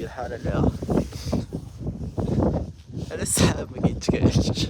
هي الحالة اللي على السحاب ما كيتكاش.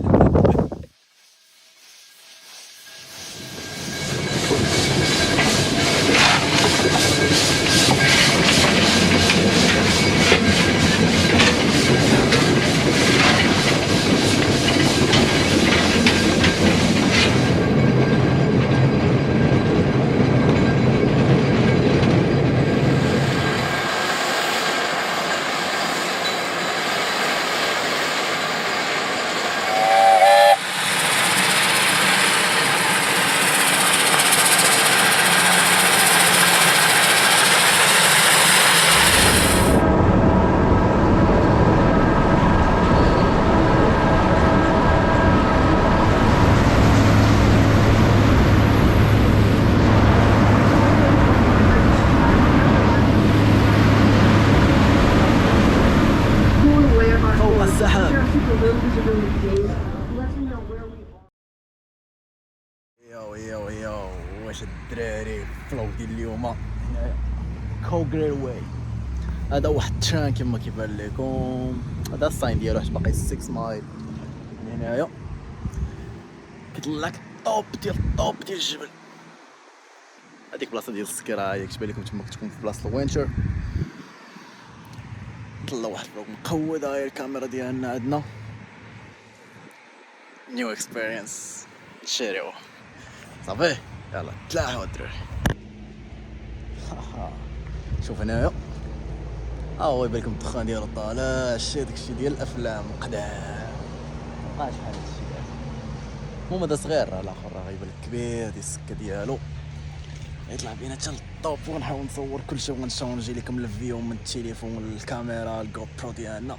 واش الدراري فلوق ديال اليوم هنايا كوغري واي. هذا واحد التران كما كيبان لكم، هذا الساين ديالو حيت باقي 6 مايل من هنايا. كيطلعك الطوب ديال الجبل. هذيك بلاصه ديال السكيرة هي كتبان لكم تما كتكون في بلاصه الوينتشر. طلع واحد الفلوق مقود. هاي الكاميرا ديالنا عندنا نيو اكسبيرينس نشريوه صافي. يلا تلاحوا الدراري. شوف هنايا هو يبان لكم الدخان ديالو طالع. شي داكشي ديال الافلام القدام. مابقاش بحال هادشي دابا. المهم هذا صغير، الاخر راه غيبان لك كبير. هادي السكه ديالو يطلع بينا حتى للطوب ونحاول نصور كلشي ونشونجي لكم الفيديو من التليفون الكاميرا الجو برو ديالنا.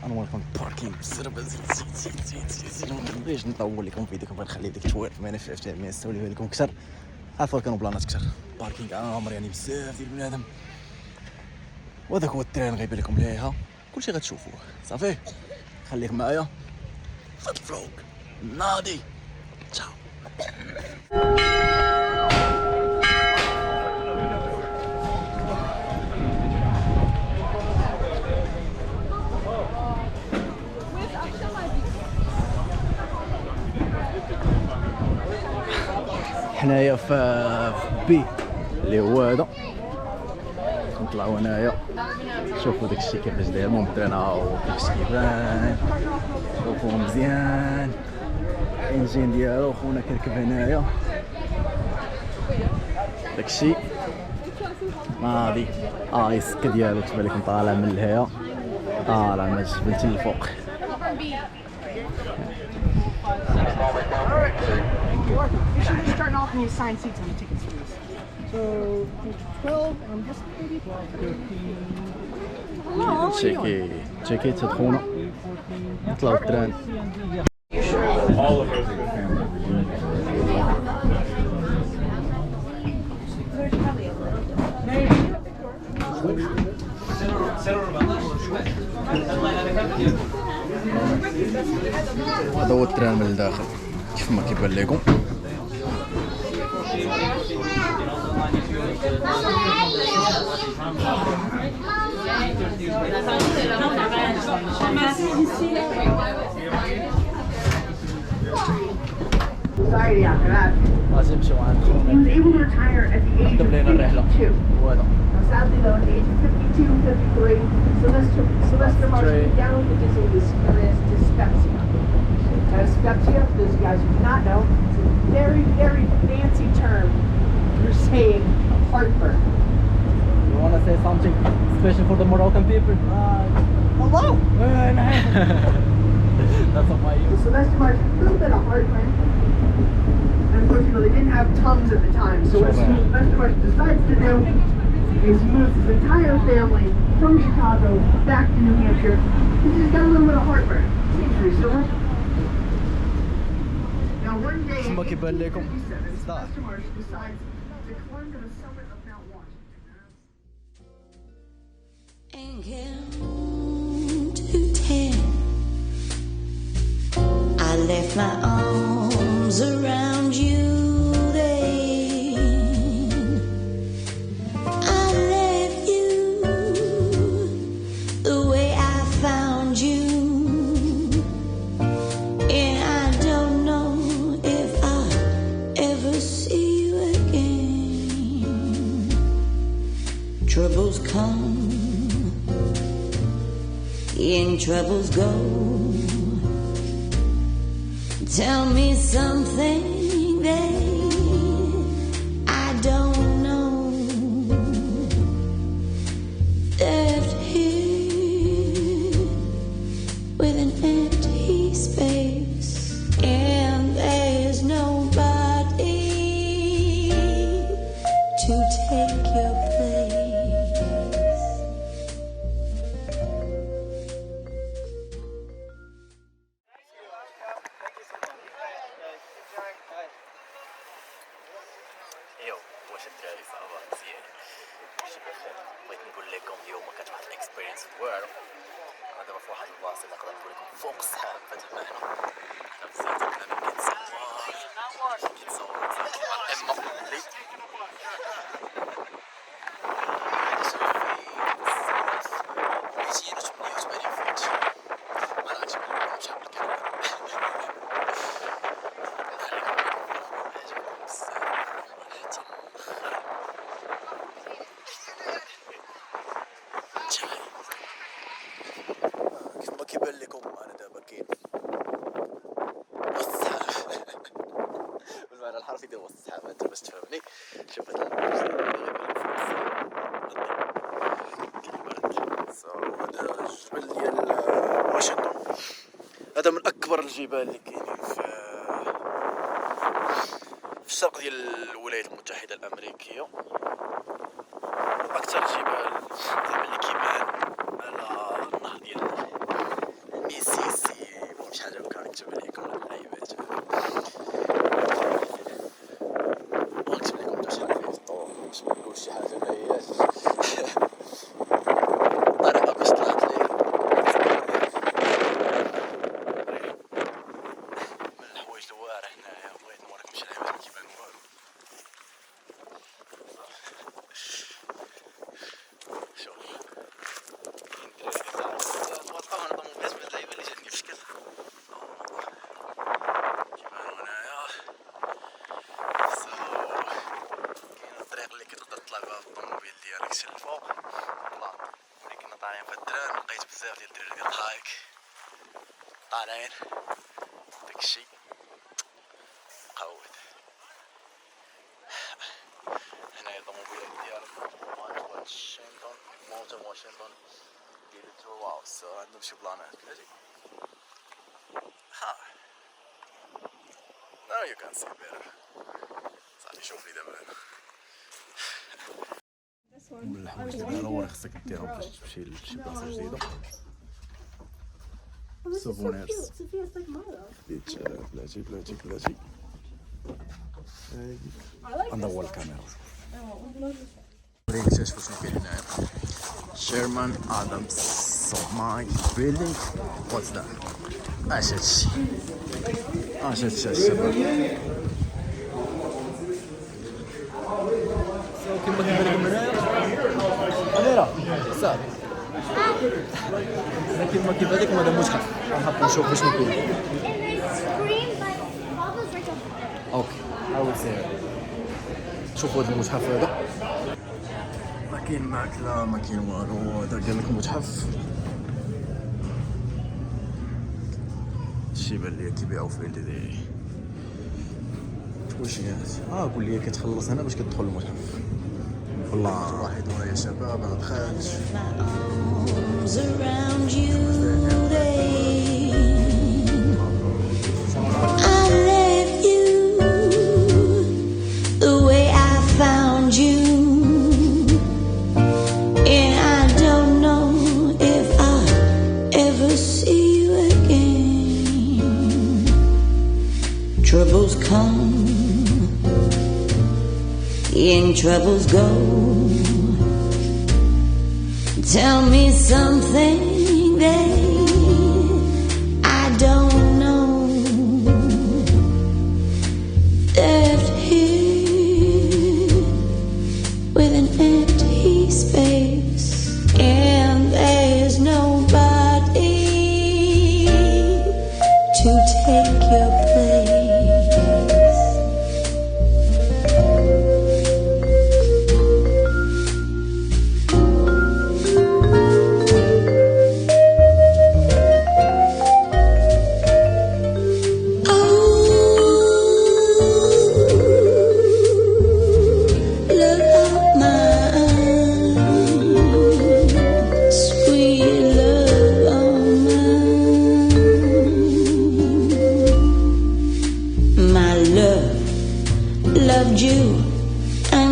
غنوريكم الباركينغ بزربه. زيد مابغيتش نطول لكم فيديو، غنخلي ديك التوالف ما نفعش ما نسوليها لكم اكثر. عارفوا كانوا بلانات اكثر. باركينغ عامر يعني بزاف ديال بنادم، وهذاك هو التران غيبان لكم ليها. كلشي غتشوفوه صافي. خليك معايا في هاد الفلوق ناضي. تشاو. حنايا في بي اللي هو هذا. نطلعوا هنايا شوفوا داكشي كيفاش داير. المهم الدراري هاو كيفاش كيبان، شوفوه مزيان. الانجين ديالو خونا كيركب هنايا. داكشي ناضي. السكه ديالو تبان لكم طالع من الهيا، طالع من الجبل حتى الفوق. You should be starting off and you assign seats on the tickets, please. So, 12 and just maybe 13. تشيكي تدخلونا نطلعوا التران. هذا هو التران من الداخل كيف ما كيبان لكم. Society after that. لازم نمشيو عند He was able to retire at the age of 52. وهذا Now, sadly, though, at the age of 52, 53, Sylvester Marshall down with the disease known as dyspepsia. Dyspepsia, for those of you guys who do not know, is a very, very fancy term for saying heartburn. You want to say something special for the Moroccan people? Hello! That's on my So Sylvester Marshall, a little bit of heartburn. Unfortunately, they didn't have tongues at the time, so what Sylvester Marshall decides to do is he moves his entire family from Chicago back to New Hampshire. He's just got a little bit of heartburn. Seems reasonable. Now one day in 1857, Sylvester Marshall decides to climb to the summit of Mount Washington. And count to 10. I left my arms around you then. I left you Troubles come, in troubles go. Tell me something that I don't know. Left here with an empty space, and there's nobody to take your place. ايوا واش الدراري صافا مزيان شي بخير بغيت نقول لكم اليوم كانت واحد الاكسبيرينس واعره. انا دابا في واحد البلاصه اللي نقدر نقول لكم فوق السحاب بهذا المعنى. حنا في الزيت كنا كنتصور مع الامه اللي كيبان لكم انا دابا كاين وسط السحاب بالمعنى الحرفي ديال وسط السحاب انت باش تفهمني. شوف هذا هذا الجبل ديال واشنطن. هذا من اكبر الجبال اللي كاينين في الشرق ديال الولايات المتحده الامريكيه. اكثر الجبال زعما اللي كيبان على النهر ديال مش حاجة بكار نكتب عليكم اللعيبات. ونكتب لكم دوشي في الطور باش منقولش شي حاجة مهياش طريقة باش طلعت لي من الحوايج الواعرة هنايا. بغيت نوريكم شي لعيبات مكيبانو والو. شوف كاين الدراري توطاو هنا طوموبيلات بهاد اللعيبة اللي جاتني في شكل كيبانو هنايا. كاين الطريق اللي كتقدر تطلع بها بالطوموبيل ديالك شي الفوق طلع. ملي كنا طالعين في الدران لقيت بزاف ديال الدراري ديال الهايك طالعين داكشي مقود. هنايا الطوموبيلات ديال m.washington ديال واو عندهم شي بلانات بلاتي. ها now you can see better. صافي شوف لي دابا هنا من الحوايج اللي ضروري خصك ديرهم باش تمشي لشي بلاصه جديده. سوفونيرز بلاتي ندور الكاميرا نوريك نكتشفوا شنو كاين هنايا. شيرمان ادمز ماي بيلدينغ واتس ذات. اش هادشي الشباب. كيما كيبان لكم هنايا كاميرا صافي كيما كيبان لكم هذا متحف. غنحط نشوف شنو كاين. اوكي حاول سير شوفوا هذا المتحف هذا. ما كاين ماكله ما كاين والو. هذا قال لك متحف شي بان ليا كيبيعوا فيه الدراري. واش قال قول لي كتخلص هنا باش كتدخل المتحف. والله واحد يا شباب ما دخلش. Troubles come, in troubles go. Tell me something that I don't know. Left here with an empty space, and there's nobody to take your place.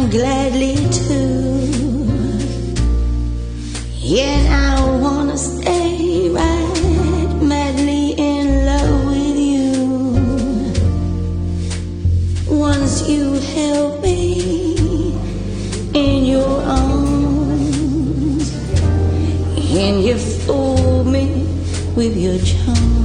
gladly too. Yet I wanna stay right madly in love with you. Once you held me in your arms and you fooled me with your charm.